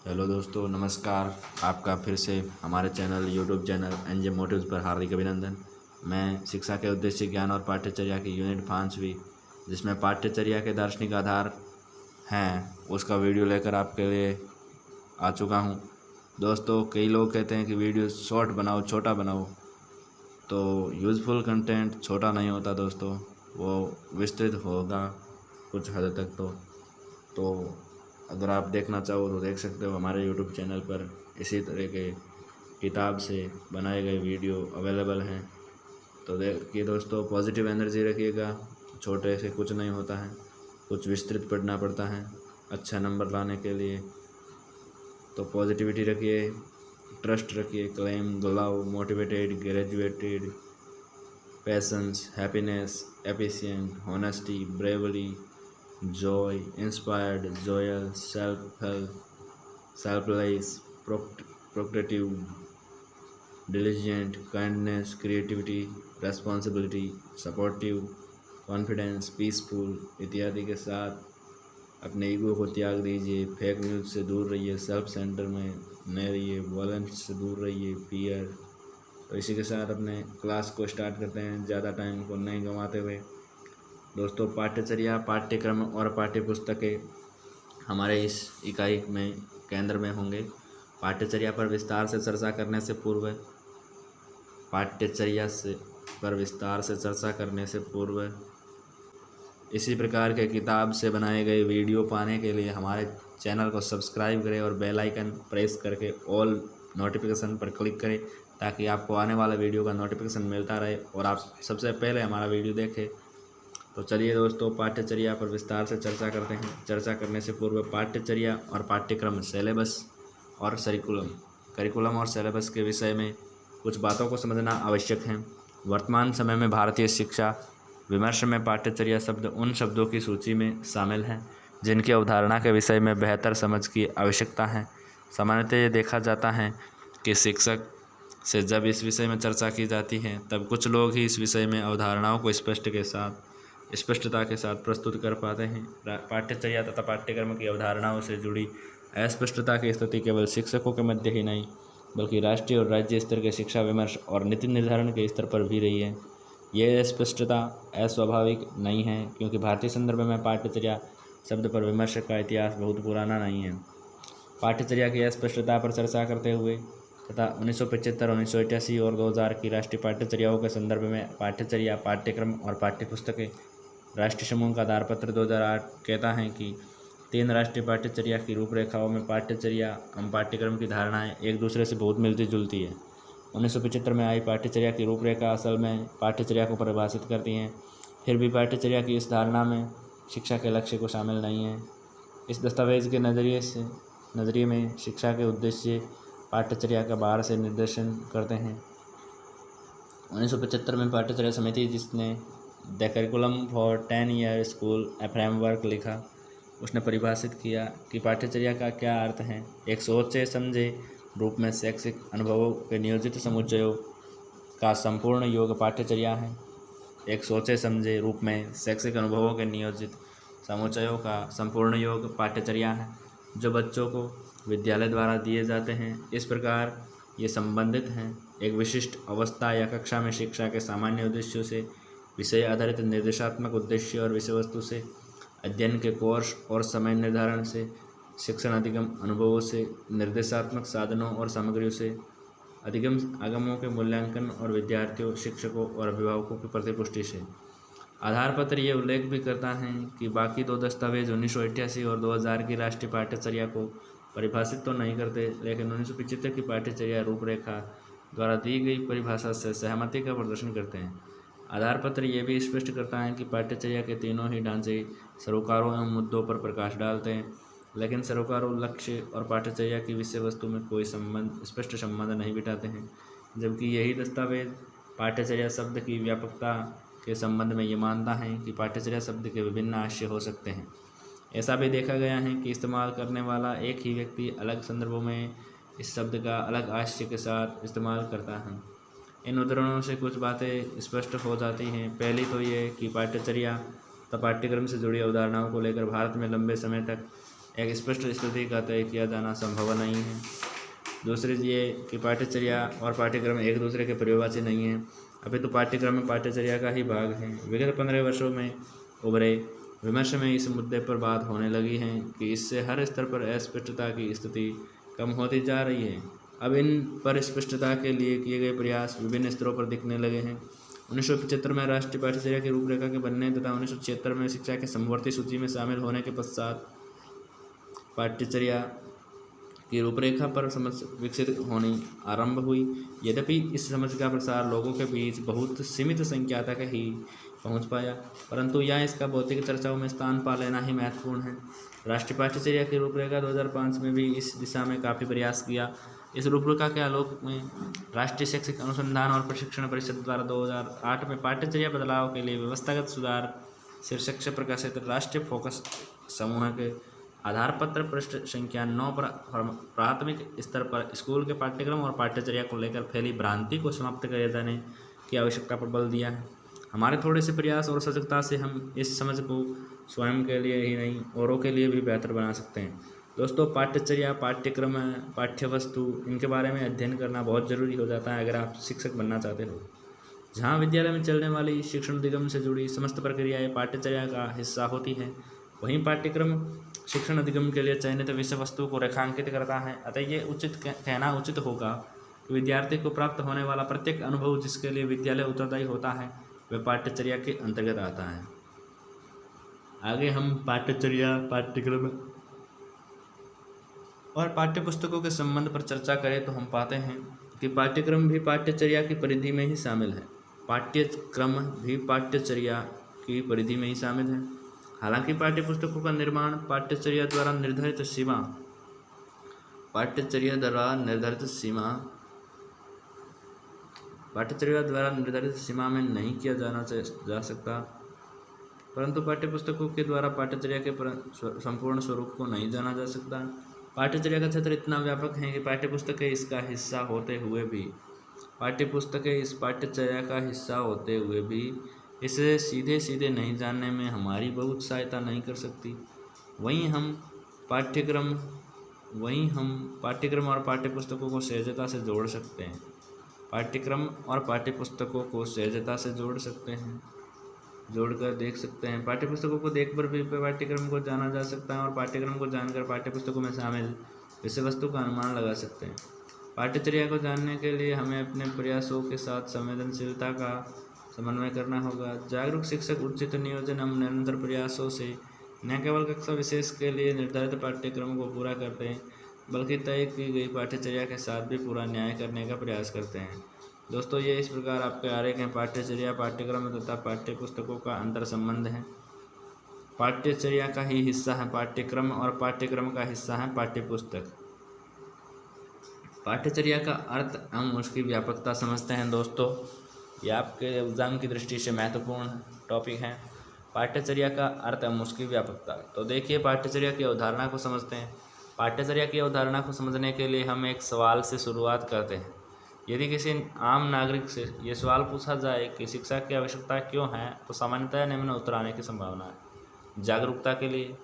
Hello दोस्तों, नमस्कार। आपका फिर से हमारे यूट्यूब चैनल एनजे मोटिव्स पर हार्दिक अभिनंदन। मैं शिक्षा के उद्देश्य, ज्ञान और पाठ्यचर्या की यूनिट 5वीं, जिसमें पाठ्यचर्या के दार्शनिक आधार हैं, उसका वीडियो लेकर आपके लिए आ चुका हूं। दोस्तों, कई लोग कहते हैं कि वीडियो शॉर्ट बनाओ, छोटा बनाओ, तो यूज़फुल कंटेंट छोटा नहीं होता दोस्तों, वो विस्तृत होगा कुछ हद तक। तो अगर आप देखना चाहो तो देख सकते हो, हमारे यूट्यूब चैनल पर इसी तरह के किताब से बनाए गए वीडियो अवेलेबल हैं। तो देखिए दोस्तों, पॉजिटिव एनर्जी रखिएगा। छोटे से कुछ नहीं होता है, कुछ विस्तृत पढ़ना पड़ता है अच्छा नंबर लाने के लिए। तो पॉजिटिविटी रखिए, ट्रस्ट रखिए, claim, glove, motivated, graduated, patience, happiness, efficient, honesty, bravery, joy, inspired, joyous, self-help, selfless, procreative, diligent, kindness, creativity, responsibility, supportive, confidence, peaceful इत्यादि के साथ अपने ईगो को त्याग दीजिए। फेक न्यूज़ से दूर रहिए, सेल्फ सेंटर में न रहिए, वॉलेंस से दूर रहिए, फियर। तो इसी के साथ अपने क्लास को स्टार्ट करते हैं, ज़्यादा टाइम को नहीं गंवाते हुए। दोस्तों, पाठ्यचर्या, पाठ्यक्रम और पाठ्यपुस्तकें हमारे इस इकाई में केंद्र में होंगे। पाठ्यचर्या पर विस्तार से चर्चा करने से पूर्व इसी प्रकार के किताब से बनाए गए वीडियो पाने के लिए हमारे चैनल को सब्सक्राइब करें और बेल आइकन प्रेस करके ऑल नोटिफिकेशन पर क्लिक करें, ताकि आपको आने वाला वीडियो का नोटिफिकेशन मिलता रहे और आप सबसे पहले हमारा वीडियो देखें। तो चलिए दोस्तों, पाठ्यचर्या पर विस्तार से चर्चा करते हैं। चर्चा करने से पूर्व पाठ्यचर्या और पाठ्यक्रम, सिलेबस और करिकुलम और सिलेबस के विषय में कुछ बातों को समझना आवश्यक है। वर्तमान समय में भारतीय शिक्षा विमर्श में पाठ्यचर्या शब्द उन शब्दों की सूची में शामिल हैं जिनकी अवधारणा के विषय में बेहतर समझ की आवश्यकता है। सामान्यतः ये देखा जाता है कि शिक्षक से जब इस विषय में चर्चा की जाती है, तब कुछ लोग ही इस विषय में अवधारणाओं को स्पष्टता के साथ प्रस्तुत कर पाते हैं। पाठ्यचर्या तथा पाठ्यक्रम की अवधारणाओं से जुड़ी अस्पष्टता की स्थिति केवल शिक्षकों के मध्य ही नहीं, बल्कि राष्ट्रीय और राज्य स्तर के शिक्षा विमर्श और नीति निर्धारण के स्तर पर भी रही है। यह स्पष्टता अस्वाभाविक नहीं है, क्योंकि भारतीय संदर्भ में पाठ्यचर्या शब्द पर विमर्श का इतिहास बहुत पुराना नहीं है। पाठ्यचर्या की अस्पष्टता पर चर्चा करते हुए तथा 1975, 1988 और 2000 की राष्ट्रीय पाठ्यचर्याओं के संदर्भ में पाठ्यचर्या, पाठ्यक्रम और पाठ्यपुस्तकें राष्ट्रीय समूह का आधारपत्र 2008 कहता है कि 3 राष्ट्रीय पाठ्यचर्या की रूपरेखाओं में पाठ्यचर्या एवं पाठ्यक्रम की धारणाएं एक दूसरे से बहुत मिलती जुलती है। 1975 में आई पाठ्यचर्या की रूपरेखा असल में पाठ्यचर्या को परिभाषित करती हैं, फिर भी पाठ्यचर्या की इस धारणा में शिक्षा के लक्ष्य को शामिल नहीं है। इस दस्तावेज के नज़रिए में शिक्षा के उद्देश्य पाठ्यचर्या का बाहर से निर्देशन करते हैं। 1975 में पाठ्यचर्या समिति, जिसने the curriculum for 10 year school A framework लिखा, उसने परिभाषित किया कि पाठ्यचर्या का क्या अर्थ है। एक सोचे समझे रूप में शैक्षिक अनुभवों के नियोजित समुच्चयों का संपूर्ण योग पाठ्यचर्या है। एक सोचे समझे रूप में शैक्षिक अनुभवों के नियोजित समुच्चयों का संपूर्ण योग पाठ्यचर्या है, जो बच्चों को विद्यालय द्वारा दिए जाते हैं। इस प्रकार ये संबंधित हैं एक विशिष्ट अवस्था या कक्षा में शिक्षा के सामान्य उद्देश्यों से, विषय आधारित निर्देशात्मक उद्देश्य और विषय वस्तु से, अध्ययन के कोर्स और समय निर्धारण से, शिक्षण अधिगम अनुभवों से, निर्देशात्मक साधनों और सामग्रियों से, अधिगम आगमों के मूल्यांकन और विद्यार्थियों, शिक्षकों और अभिभावकों की प्रतिपुष्टि से। आधार पत्र ये उल्लेख भी करता है कि बाकी 2 दस्तावेज 1988 और 2000 की राष्ट्रीय पाठ्यचर्या को परिभाषित तो नहीं करते, लेकिन 1975 की पाठ्यचर्या रूपरेखा द्वारा दी गई परिभाषा से सहमति का प्रदर्शन करते हैं। आधार पत्र ये भी स्पष्ट करता है कि पाठ्यचर्या के तीनों ही ढांचे सरोकारों एवं मुद्दों पर प्रकाश डालते हैं, लेकिन सरोकारों, लक्ष्य और पाठ्यचर्या की विषय वस्तु में कोई स्पष्ट संबंध नहीं बिठाते हैं, जबकि यही दस्तावेज पाठ्यचर्या शब्द की व्यापकता के संबंध में ये मानता है कि पाठ्यचर्या शब्द के विभिन्न आशय हो सकते हैं। ऐसा भी देखा गया है कि इस्तेमाल करने वाला एक ही व्यक्ति अलग संदर्भों में इस शब्द का अलग आशय के साथ इस्तेमाल करता है। इन उदाहरणों से कुछ बातें स्पष्ट हो जाती हैं। पहली तो ये कि पाठ्यचर्या तथा पाठ्यक्रम से जुड़ी अवधारणाओं को लेकर भारत में लंबे समय तक एक स्पष्ट स्थिति का तय किया जाना संभव नहीं है। दूसरी ये कि पाठ्यचर्या और पाठ्यक्रम एक दूसरे के पर्यायवाची नहीं है, अभी तो पाठ्यक्रम में पाठ्यचर्या का ही भाग है। विगत 15 वर्षों में उभरे विमर्श में इस मुद्दे पर बात होने लगी है कि इससे हर स्तर पर अस्पष्टता की स्थिति कम होती जा रही है। अब इन पर स्पष्टता के लिए किए गए प्रयास विभिन्न स्तरों पर दिखने लगे हैं। 1975 में राष्ट्रीय पाठ्यचर्या की रूपरेखा के बनने तथा 1976 में शिक्षा के समवर्ती सूची में शामिल होने के पश्चात पाठ्यचर्या की रूपरेखा पर समझ विकसित होनी आरंभ हुई। यद्यपि इस समझ का प्रसार लोगों के बीच बहुत सीमित संख्या तक ही पहुंच पाया, परंतु यह इसका भौतिक चर्चाओं में स्थान पा लेना ही महत्वपूर्ण है। राष्ट्रीय पाठ्यचर्या की रूपरेखा 2005 में भी इस दिशा में काफ़ी प्रयास किया। इस रूपरेखा के आलोक में राष्ट्रीय शैक्षिक अनुसंधान और प्रशिक्षण परिषद द्वारा 2008 में पाठ्यचर्या बदलाव के लिए व्यवस्थागत सुधार शीर्षक से प्रकाशित राष्ट्रीय फोकस समूह के आधारपत्र पृष्ठ संख्या 9 पर प्राथमिक स्तर पर स्कूल के पाठ्यक्रम और पाठ्यचर्या को लेकर फैली भ्रांति को समाप्त किए जाने की आवश्यकता पर बल दिया है। हमारे थोड़े से प्रयास और सजगता से हम इस समझ को स्वयं के लिए ही नहीं औरों के लिए भी बेहतर बना सकते हैं। दोस्तों, पाठ्यचर्या, पाठ्यक्रम, पाठ्यवस्तु, इनके बारे में अध्ययन करना बहुत ज़रूरी हो जाता है अगर आप शिक्षक बनना चाहते हो। जहाँ विद्यालय में चलने वाली शिक्षण अधिगम से जुड़ी समस्त प्रक्रियाएँ पाठ्यचर्या का हिस्सा होती हैं, वहीं पाठ्यक्रम शिक्षण अधिगम के लिए चयनित विषय वस्तु को रेखांकित करता है। अतः ये कहना उचित होगा कि विद्यार्थी को प्राप्त होने वाला प्रत्येक अनुभव जिसके लिए विद्यालय उत्तरदायी होता है वह पाठ्यचर्या के अंतर्गत आता है। आगे हम पाठ्यचर्या, पाठ्यक्रम और पाठ्यपुस्तकों के संबंध पर चर्चा करें तो हम पाते हैं कि पाठ्यक्रम भी पाठ्यचर्या की परिधि में ही शामिल है। पाठ्यक्रम भी पाठ्यचर्या की परिधि में ही शामिल है। हालांकि पाठ्यपुस्तकों का निर्माण पाठ्यचर्या द्वारा निर्धारित सीमा में नहीं किया जा सकता, परंतु पाठ्यपुस्तकों के द्वारा पाठ्यचर्या के संपूर्ण स्वरूप को नहीं जाना जा सकता। पाठ्यचर्या का क्षेत्र इतना व्यापक है कि पाठ्यपुस्तकें इसका हिस्सा होते हुए भी इसे सीधे सीधे नहीं जानने में हमारी बहुत सहायता नहीं कर सकती। वहीं हम पाठ्यक्रम और पाठ्यपुस्तकों को सहजता से जोड़ सकते हैं। जोड़कर देख सकते हैं। पाठ्यपुस्तकों को देखकर भी पाठ्यक्रम को जाना जा सकता है और पाठ्यक्रम को जानकर पाठ्यपुस्तकों में शामिल विषय वस्तु का अनुमान लगा सकते हैं। पाठ्यचर्या को जानने के लिए हमें अपने प्रयासों के साथ संवेदनशीलता का समन्वय करना होगा। जागरूक शिक्षक उचित नियोजन एवं निरंतर प्रयासों से न केवल कक्षा विशेष के लिए निर्धारित पाठ्यक्रम को पूरा करते हैं, बल्कि तय की गई पाठ्यचर्या के साथ भी पूरा न्याय करने का प्रयास करते हैं। दोस्तों, ये इस प्रकार आपके आरेख हैं। पाठ्यचर्या, पाठ्यक्रम तथा पाठ्यपुस्तकों का अंतर संबंध है। पाठ्यचर्या का ही हिस्सा है पाठ्यक्रम और पाठ्यक्रम का हिस्सा है पाठ्यपुस्तक। पाठ्यचर्या का अर्थ एवं उसकी व्यापकता समझते हैं। दोस्तों, ये आपके एग्जाम की दृष्टि से महत्वपूर्ण टॉपिक है। पाठ्यचर्या का अर्थ एवं उसकी व्यापकता। तो देखिए, पाठ्यचर्या की अवधारणा को समझते हैं। पाठ्यचर्या की अवधारणा को समझने के लिए हम एक सवाल से शुरुआत करते हैं। यदि किसी आम नागरिक से ये सवाल पूछा जाए कि शिक्षा की आवश्यकता क्यों है, तो सामान्यतः निम्न उत्तर आने की संभावना है। जागरूकता के लिए,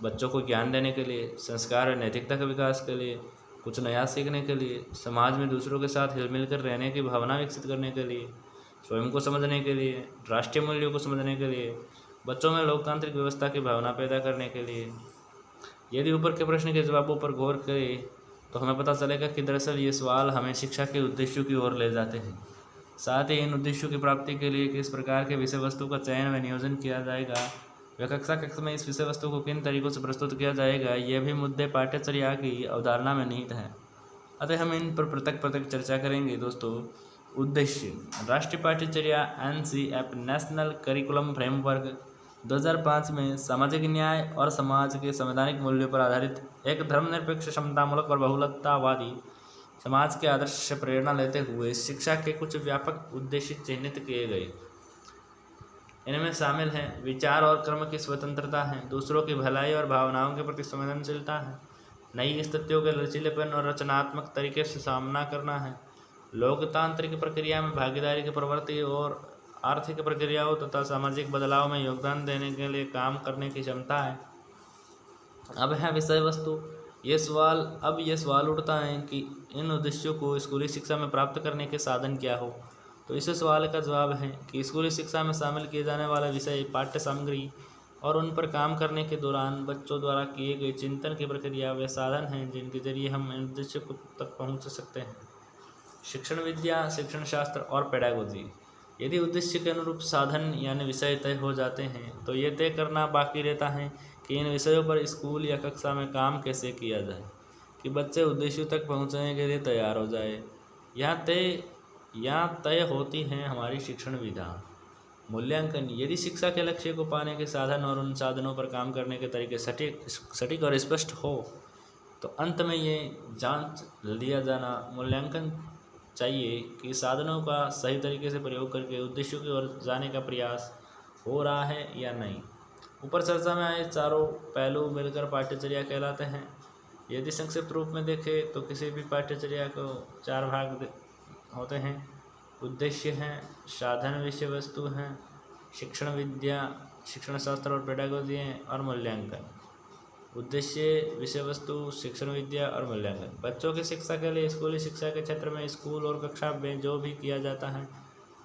बच्चों को ज्ञान देने के लिए, संस्कार और नैतिकता के विकास के लिए, कुछ नया सीखने के लिए, समाज में दूसरों के साथ हिल मिलकर रहने की भावना विकसित करने के लिए, स्वयं को समझने के लिए, राष्ट्रीय मूल्यों को समझने के लिए, बच्चों में लोकतांत्रिक व्यवस्था की भावना पैदा करने के लिए। यदि ऊपर के प्रश्न के जवाबों पर गौर करें तो हमें पता चलेगा कि दरअसल ये सवाल हमें शिक्षा के उद्देश्यों की ओर ले जाते हैं। साथ ही इन उद्देश्यों की प्राप्ति के लिए किस प्रकार के विषय वस्तु का चयन व नियोजन किया जाएगा, व कक्षा में इस विषय वस्तु को किन तरीकों से प्रस्तुत किया जाएगा, ये भी मुद्दे पाठ्यचर्या की अवधारणा में निहित हैं। अतः हम इन पर पृथक चर्चा करेंगे। दोस्तों, उद्देश्य। राष्ट्रीय पाठ्यचर्या NCF नेशनल करिकुलम फ्रेमवर्क 2005 में सामाजिक न्याय और समाज के संवैधानिक मूल्यों पर आधारित एक धर्मनिरपेक्ष, समतामूलक और बहुलतावादी समाज के आदर्श से प्रेरणा लेते हुए शिक्षा के कुछ व्यापक उद्देश्य चिन्हित किए गए। इनमें शामिल हैं विचार और कर्म की स्वतंत्रता है, दूसरों की भलाई और भावनाओं के प्रति संवेदनशीलता है, नई स्थितियों के लचीलेपन और रचनात्मक तरीके से सामना करना है, लोकतांत्रिक प्रक्रिया में भागीदारी की प्रवृत्ति और आर्थिक प्रक्रियाओं तथा सामाजिक बदलाव में योगदान देने के लिए काम करने की क्षमता है, अब है विषय वस्तु। ये सवाल उठता है कि इन उद्देश्यों को स्कूली शिक्षा में प्राप्त करने के साधन क्या हो। तो इस सवाल का जवाब है कि स्कूली शिक्षा में शामिल किए जाने वाला विषय, पाठ्य सामग्री और उन पर काम करने के दौरान बच्चों द्वारा किए गए चिंतन की प्रक्रिया वे साधन हैं जिनके जरिए हम इन उद्देश्यों तक पहुँच सकते हैं। शिक्षण विद्या, शिक्षण शास्त्र और पेडागोजी। यदि उद्देश्य के अनुरूप साधन यानी विषय तय हो जाते हैं तो ये तय करना बाकी रहता है कि इन विषयों पर स्कूल या कक्षा में काम कैसे किया जाए कि बच्चे उद्देश्यों तक पहुंचने के लिए तैयार हो जाए। यहाँ तय होती हैं हमारी शिक्षण विधा। मूल्यांकन। यदि शिक्षा के लक्ष्य को पाने के साधन और उन साधनों पर काम करने के तरीके सटीक और स्पष्ट हो तो अंत में ये जांच लिया जाना मूल्यांकन चाहिए कि साधनों का सही तरीके से प्रयोग करके उद्देश्यों की ओर जाने का प्रयास हो रहा है या नहीं। ऊपर चर्चा में आए चारों पहलू मिलकर पाठ्यचर्या कहलाते हैं। यदि संक्षिप्त रूप में देखें तो किसी भी पाठ्यचर्या को 4 भाग होते हैं। उद्देश्य हैं, साधन विषय वस्तु हैं, शिक्षण विद्या, शिक्षण शास्त्र और पेडागोजी हैं, और मूल्यांकन। उद्देश्य, विषय वस्तु, शिक्षण विद्या और मूल्यांकन। बच्चों की शिक्षा के लिए स्कूली शिक्षा के क्षेत्र में स्कूल और कक्षा में जो भी किया जाता है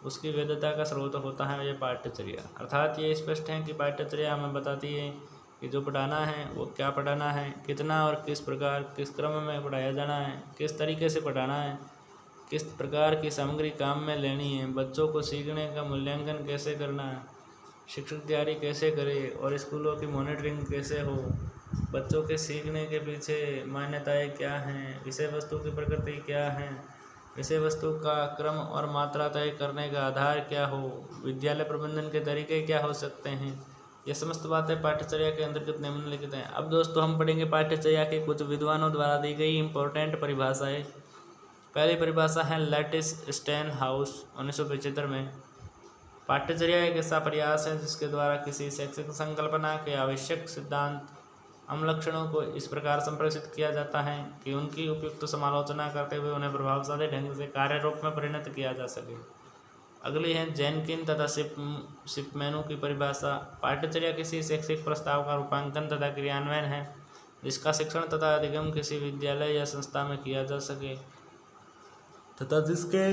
उसकी वैधता का स्रोत होता है ये पाठ्यचर्या। अर्थात ये स्पष्ट है कि पाठ्यचर्या हमें बताती है कि जो पढ़ाना है वो क्या पढ़ाना है, कितना और किस प्रकार, किस क्रम में पढ़ाया जाना है, किस तरीके से पढ़ाना है, किस प्रकार की सामग्री काम में लेनी है, बच्चों को सीखने का मूल्यांकन कैसे करना है, शिक्षक तैयारी कैसे करे और स्कूलों की मॉनिटरिंग कैसे हो, बच्चों के सीखने के पीछे मान्यताएं क्या हैं, विषय वस्तु की प्रकृति क्या है, विषय वस्तु का क्रम और मात्रा तय करने का आधार क्या हो, विद्यालय प्रबंधन के तरीके क्या हो सकते हैं। ये समस्त बातें पाठ्यचर्या के अंतर्गत निम्नलिखित हैं। अब दोस्तों हम पढ़ेंगे पाठ्यचर्या के कुछ विद्वानों द्वारा दी गई इंपॉर्टेंट परिभाषाएं। पहली परिभाषा है लैटिस स्टेनहाउस 1975 में। पाठ्यचर्या एक ऐसा प्रयास है जिसके द्वारा किसी शैक्षिक संकल्पना के आवश्यक सिद्धांत लक्षणों को इस प्रकार संप्रेषित किया जाता है कि उनकी उपयुक्त समालोचना करते हुए उन्हें प्रभावशाली ढंग से कार्य रूप में परिणत किया जा सके। अगली है जेनकिन तथा शिपमैन की परिभाषा। पाठ्यचर्या किसी शैक्षिक प्रस्ताव का रूपांकन तथा क्रियान्वयन है जिसका शिक्षण तथा अधिगम किसी विद्यालय या संस्था में किया जा सके तथा जिसके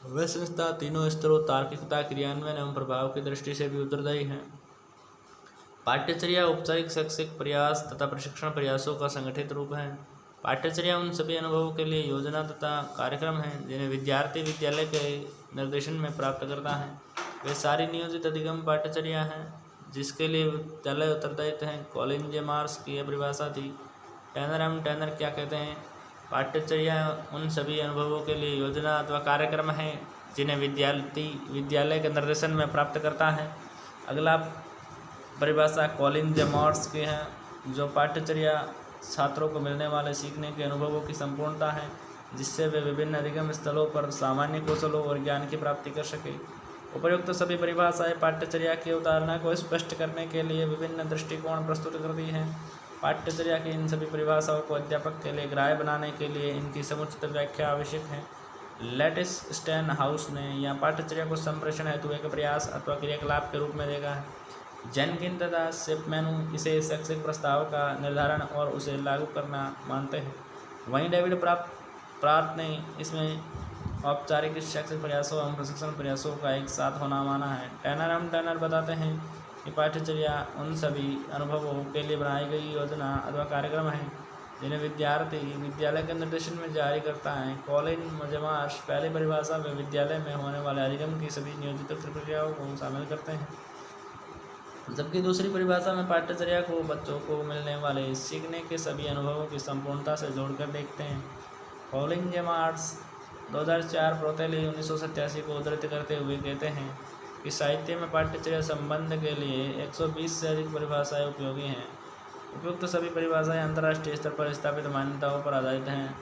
वह संस्था तीनों स्तरों तार्किकता, क्रियान्वयन एवं प्रभाव की दृष्टि से भी उत्तरदायी है। पाठ्यचर्या औपचारिक शैक्षिक प्रयास तथा प्रशिक्षण प्रयासों का संगठित रूप है। पाठ्यचर्या उन सभी अनुभवों के लिए योजना तथा कार्यक्रम हैं जिन्हें विद्यार्थी विद्यालय के निर्देशन में प्राप्त करता है। वे सारी नियोजित अधिगम पाठ्यचर्या हैं जिसके लिए विद्यालय उत्तरदायित्व हैं। कॉलिन जे मार्स की यह परिभाषा थी। टैनर क्या कहते हैं? पाठ्यचर्या उन सभी अनुभवों के लिए योजना अथवा कार्यक्रम हैं जिन्हें विद्यार्थी विद्यालय के निर्देशन में प्राप्त करता है। अगला परिभाषा कॉलिन जे मार्स की है, जो पाठ्यचर्या छात्रों को मिलने वाले सीखने के अनुभवों की संपूर्णता है जिससे वे विभिन्न अधिगम स्थलों पर सामान्य कौशलों और ज्ञान की प्राप्ति कर सके। उपर्युक्त सभी परिभाषाएं पाठ्यचर्या की अवधारणा को स्पष्ट करने के लिए विभिन्न दृष्टिकोण प्रस्तुत करती हैं। पाठ्यचर्या की इन सभी परिभाषाओं को अध्यापक के लिए ग्राह्य बनाने के लिए इनकी समुचित व्याख्या आवश्यक है। लैटिस स्टेनहाउस ने यहाँ पाठ्यचर्या को संप्रेषण हेतु एक प्रयास अथवा क्रियाकलाप के रूप में देखा है। जेनकिन तथा शिपमैन इसे शैक्षिक प्रस्ताव का निर्धारण और उसे लागू करना मानते हैं। वहीं डेविड प्रात ने इसमें औपचारिक शैक्षिक प्रयासों एवं प्रशिक्षण प्रयासों का एक साथ होना माना है। टैनर बताते हैं कि पाठ्यचर्या उन सभी अनुभवों के लिए बनाई गई योजना अथवा कार्यक्रम है जिन्हें विद्यार्थी विद्यालय के निर्देशन में जारी करता है। कॉलिन जे मार्स पहली परिभाषा में विद्यालय में होने वाले अधिगम की सभी नियोजित प्रक्रियाओं को शामिल करते हैं, जबकि दूसरी परिभाषा में पाठ्यचर्या को बच्चों को मिलने वाले सीखने के सभी अनुभवों की संपूर्णता से जोड़कर देखते हैं। कॉलिन जे मार्स 2004 प्रोतेली 1987 को उद्धृत करते हुए कहते हैं कि साहित्य में पाठ्यचर्या संबंध के लिए 120 से अधिक परिभाषाएं उपयोगी हैं। उपयुक्त सभी परिभाषाएं अंतर्राष्ट्रीय स्तर पर स्थापित मान्यताओं पर आधारित हैं।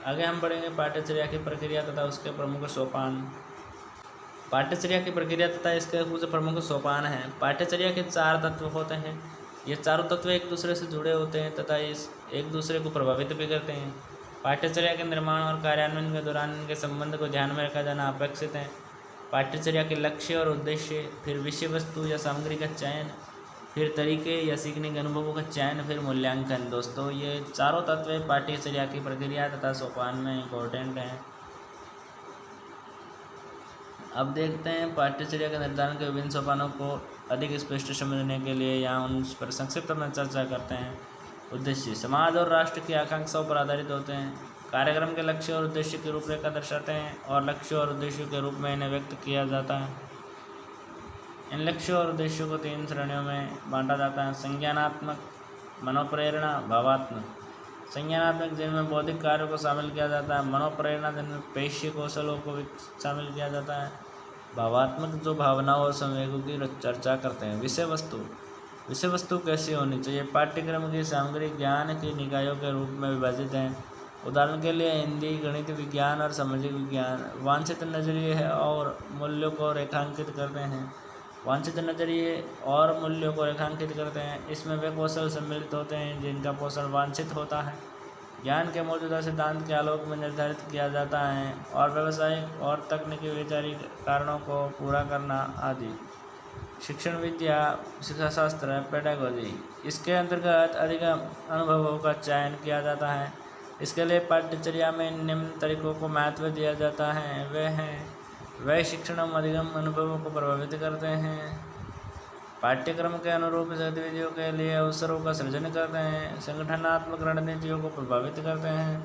आगे हम पढ़ेंगे पाठ्यचर्या की प्रक्रिया तथा उसके प्रमुख सोपान। पाठ्यचर्या की प्रक्रिया तथा इसके कुछ प्रमुख सोपान हैं। पाठ्यचर्या के 4 तत्व होते हैं। ये चारों तत्व एक दूसरे से जुड़े होते हैं तथा इस एक दूसरे को प्रभावित भी करते हैं। पाठ्यचर्या के निर्माण और कार्यान्वयन के दौरान इनके संबंध को ध्यान में रखा जाना अपेक्षित है। पाठ्यचर्या के लक्ष्य और उद्देश्य, फिर विषय वस्तु या सामग्री का चयन, फिर तरीके या सीखने के अनुभवों का चयन, फिर मूल्यांकन। दोस्तों ये चारों तत्व पाठ्यचर्या की प्रक्रिया तथा सोपान में इम्पोर्टेंट हैं। अब देखते हैं पाठ्यचर्या के निर्धारण के विभिन्न सोपानों को अधिक स्पष्ट समझने के लिए यहाँ उन पर संक्षिप्त में चर्चा करते हैं। उद्देश्य समाज और राष्ट्र की आकांक्षाओं पर आधारित होते हैं। कार्यक्रम के लक्ष्य और उद्देश्य की रूपरेखा दर्शाते हैं और लक्ष्यों और उद्देश्यों के रूप में इन्हें व्यक्त किया जाता है। इन लक्ष्यों और उद्देश्यों को 3 श्रेणियों में बांटा जाता है: संज्ञानात्मक, मनोप्रेरणा, भावात्मक। संज्ञानात्मक जिनमें बौद्धिक कार्यों को शामिल किया जाता है, मनोप्रेरणा जिनमें पेशीय कौशलों को भी शामिल किया जाता है, भावात्मक जो भावनाओं और संवेगों की चर्चा करते हैं। विषय वस्तु कैसी होनी चाहिए? पाठ्यक्रम की सामग्री ज्ञान की निकायों के रूप में विभाजित है। उदाहरण के लिए हिंदी, गणित, विज्ञान और सामाजिक विज्ञान। वांछित नजरिए है और मूल्यों को रेखांकित करते हैं। वांछित नजरिए और मूल्यों को रेखांकित करते हैं। इसमें वे कौशल सम्मिलित होते हैं जिनका पोषण वांछित होता है, ज्ञान के मौजूदा सिद्धांत के आलोक में निर्धारित किया जाता है, और व्यावसायिक और तकनीकी वैचारिक कारणों को पूरा करना आदि। शिक्षण विद्या, शिक्षाशास्त्र, पेडागोजी। इसके अंतर्गत अधिक अनुभवों का चयन किया जाता है। इसके लिए पाठ्यचर्या में निम्न तरीकों को महत्व दिया जाता है। वह शिक्षण अधिगम अनुभवों को प्रभावित करते हैं, पाठ्यक्रम के अनुरूप गतिविधियों के लिए अवसरों का सृजन करते हैं, संगठनात्मक रणनीतियों को प्रभावित करते हैं।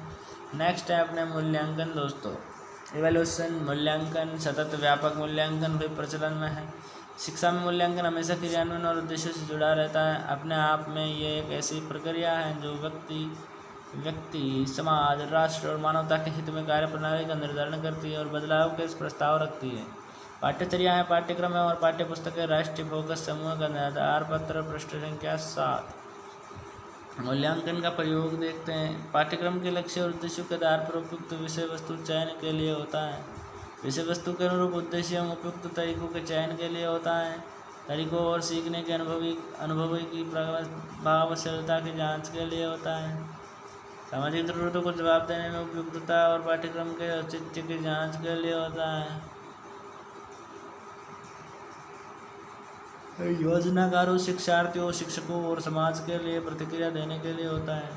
नेक्स्ट है अपने मूल्यांकन। दोस्तों इवैल्यूएशन, मूल्यांकन, सतत व्यापक मूल्यांकन भी प्रचलन में है। शिक्षा में मूल्यांकन हमेशा क्रियान्वयन और उद्देश्यों से जुड़ा रहता है। अपने आप में ये एक ऐसी प्रक्रिया है जो व्यक्ति, समाज, राष्ट्र और मानवता के हित में कार्य प्रणाली का निर्धारण करती है और बदलाव के प्रस्ताव रखती है। पाठ्यचर्या है, पाठ्यक्रम है और पाठ्यपुस्तकें राष्ट्रीय फोकस समूह का आधार पत्र, पृष्ठ संख्या 7। मूल्यांकन का प्रयोग देखते हैं। पाठ्यक्रम के लक्ष्य और उद्देश्यों के आधार पर उपयुक्त विषय वस्तु चयन के लिए होता है। विषय वस्तु के अनुरूप उद्देश्य एवं उपयुक्त तरीकों के चयन के लिए होता है। तरीकों और सीखने के अनुभवी की प्रभावशीलता की जांच के लिए होता है। सामाजिक जरूरतों को जवाब देने में उपयुक्तता और पाठ्यक्रम के औचित्य की जांच के लिए होता है। योजनाकारों, शिक्षार्थियों, शिक्षकों और समाज के लिए प्रतिक्रिया देने के लिए होता है।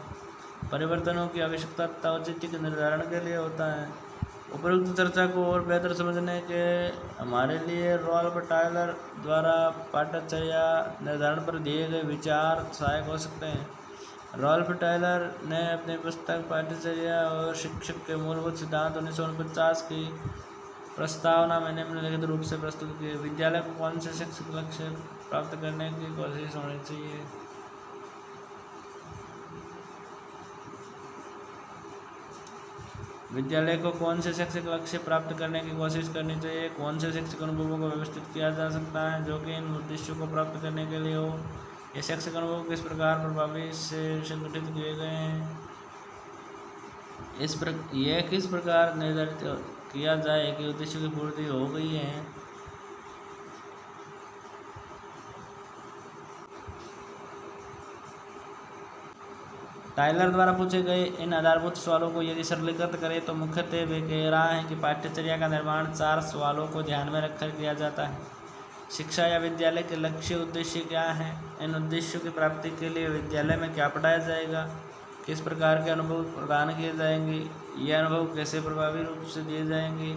परिवर्तनों की आवश्यकता तथा औचित्य के निर्धारण के लिए होता है। उपरोक्त चर्चा को और बेहतर समझने के हमारे लिए रॉल्फ टायलर द्वारा पाठ्यचर्या निर्धारण पर दिए गए विचार सहायक हो सकते हैं। रॉल्फ टायलर ने अपनी पुस्तक पाठ्यचर्या और शिक्षक के मूलभूत सिद्धांत 1949 की प्रस्तावना में निम्नलिखित रूप से प्रस्तुत किए। विद्यालय को कौन से शैक्षिक लक्ष्य प्राप्त करने की कोशिश होनी चाहिए? विद्यालय को कौन से शैक्षिक लक्ष्य प्राप्त करने की कोशिश करनी चाहिए? कौन से शैक्षिक अनुभवों को व्यवस्थित किया जा सकता है जो कि इन उद्देश्यों को प्राप्त करने के लिए हो? ये शैक्षिक अनुभव किस प्रकार प्रभावी से संगठित किए गए हैं? यह किस प्रकार निर्धारित किया जाए कि उद्देश्यों की पूर्ति हो गई है? टायलर द्वारा पूछे गए इन आधारभूत सवालों को यदि सरलीकृत करें तो मुख्यतः वे कह रहा है कि पाठ्यचर्या का निर्माण 4 सवालों को ध्यान में रखकर किया जाता है। शिक्षा या विद्यालय के लक्ष्य उद्देश्य क्या हैं? इन उद्देश्यों की प्राप्ति के लिए विद्यालय में क्या पढ़ाया जाएगा? किस प्रकार के अनुभव प्रदान किए जाएंगे? ये अनुभव कैसे प्रभावी रूप से दिए जाएंगे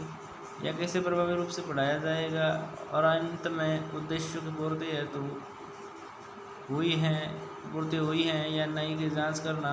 या कैसे प्रभावी रूप से पढ़ाया जाएगा? और अंत में उद्देश्यों की पूर्ति हुई है या नहीं की जांच करना